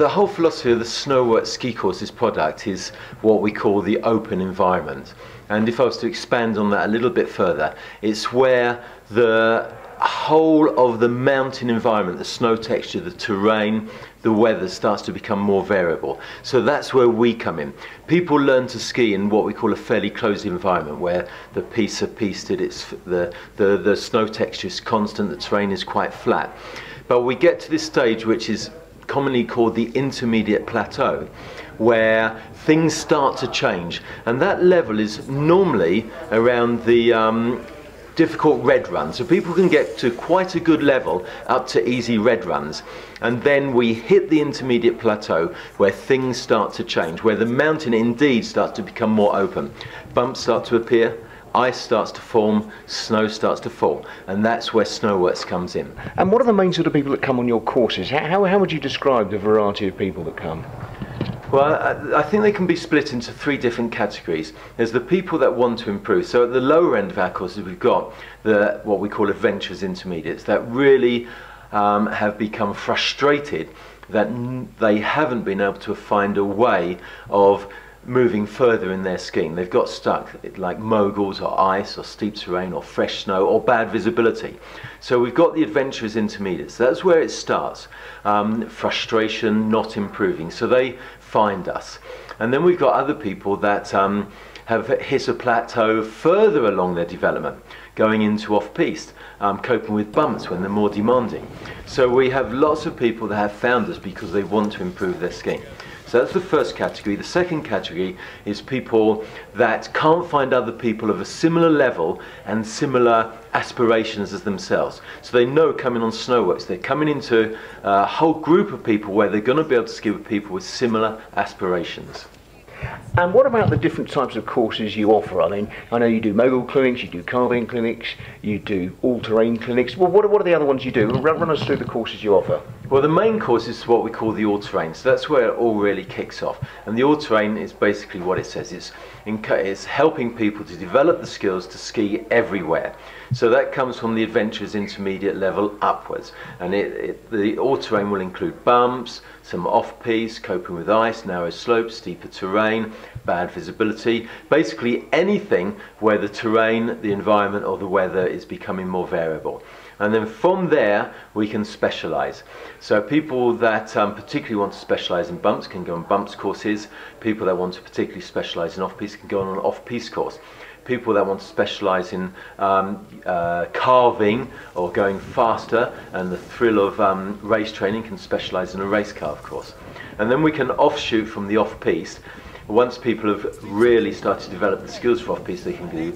the whole philosophy of the Snoworks ski courses product is what we call the open environment. And if I was to expand on that a little bit further, it's where the whole of the mountain environment, the snow texture, the terrain, the weather starts to become more variable. So that's where we come in. People learn to ski in what we call a fairly closed environment, where the pistes are pisted, the snow texture is constant, the terrain is quite flat. But we get to this stage which is commonly called the Intermediate Plateau, where things start to change, and that level is normally around the difficult red run. So people can get to quite a good level up to easy red runs, and then we hit the Intermediate Plateau where things start to change, where the mountain indeed starts to become more open. Bumps start to appear, ice starts to form, snow starts to fall, and that's where Snoworks comes in. And what are the main sort of people that come on your courses? How would you describe the variety of people that come? Well, I think they can be split into three different categories. There's the people that want to improve. So at the lower end of our courses, we've got what we call adventurous intermediates that really have become frustrated that they haven't been able to find a way of moving further in their skiing. They've got stuck, like moguls or ice or steep terrain or fresh snow or bad visibility. So we've got the adventurous intermediates. That's where it starts. Frustration, not improving. So they find us. And then we've got other people that have hit a plateau further along their development, going into off-piste, coping with bumps when they're more demanding. So we have lots of people that have found us because they want to improve their skiing. So that's the first category. The second category is people that can't find other people of a similar level and similar aspirations as themselves. So they know coming on Snoworks, they're coming into a whole group of people where they're going to be able to ski with people with similar aspirations. And what about the different types of courses you offer? I mean, I know you do mogul clinics, you do carving clinics, you do all-terrain clinics. Well, what are the other ones you do? Run us through the courses you offer. Well, the main course is what we call the all-terrain. So that's where it all really kicks off. And the all-terrain is basically what it says. It's helping people to develop the skills to ski everywhere. So that comes from the adventurous intermediate level upwards. And the all-terrain will include bumps, some off-piste, coping with ice, narrow slopes, steeper terrain, bad visibility, basically anything where the terrain, the environment or the weather is becoming more variable. And then from there we can specialize. So people that particularly want to specialize in bumps can go on bumps courses. People that want to particularly specialize in off-piste can go on an off-piste course. People that want to specialize in carving or going faster and the thrill of race training can specialize in a race carve course. And then we can offshoot from the off-piste. Once people have really started to develop the skills for off-piste, they can do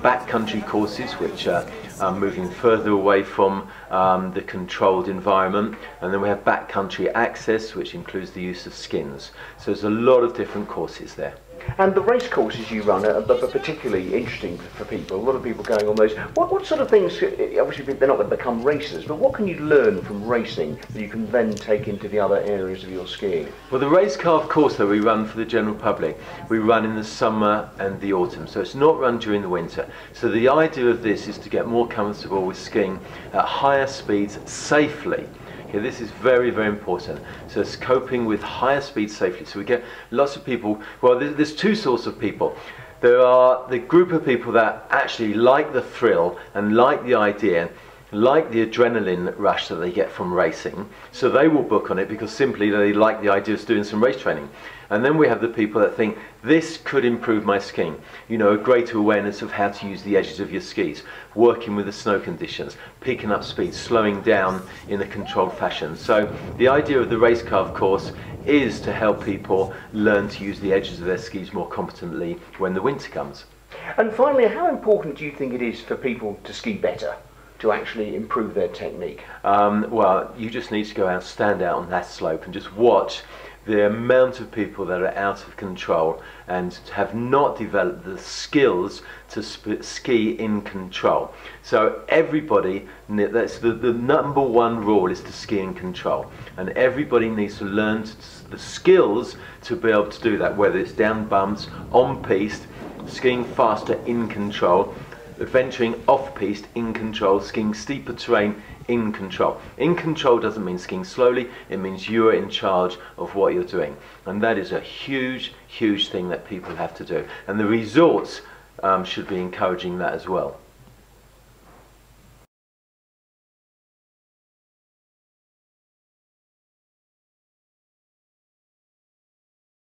backcountry courses, which are moving further away from the controlled environment. And then we have backcountry access, which includes the use of skins. So there's a lot of different courses there. And the race courses you run are particularly interesting for people. A lot of people going on those. What sort of things, obviously they're not going to become racers, but what can you learn from racing that you can then take into the other areas of your skiing? Well, the race carve course that we run for the general public, we run in the summer and the autumn, so it's not run during the winter. So the idea of this is to get more comfortable with skiing at higher speeds safely. Okay, this is very, very important. So it's coping with higher speeds safely. So we get lots of people, well, there's two sorts of people. There are the group of people that actually like the thrill and like the idea, like the adrenaline rush that they get from racing. So they will book on it because simply they like the idea of doing some race training. And then we have the people that think, this could improve my skiing. You know, a greater awareness of how to use the edges of your skis, working with the snow conditions, picking up speed, slowing down in a controlled fashion. So the idea of the race carve course is to help people learn to use the edges of their skis more competently when the winter comes. And finally, how important do you think it is for people to ski better, to actually improve their technique? Well, you just need to go out, stand out on that slope and just watch the amount of people that are out of control and have not developed the skills to ski in control. So everybody, that's the number one rule, is to ski in control. And everybody needs to learn the skills to be able to do that, whether it's down bumps, on piste, skiing faster in control, adventuring off-piste in control, skiing steeper terrain in control. In control doesn't mean skiing slowly, it means you're in charge of what you're doing. And that is a huge thing that people have to do. And the resorts should be encouraging that as well.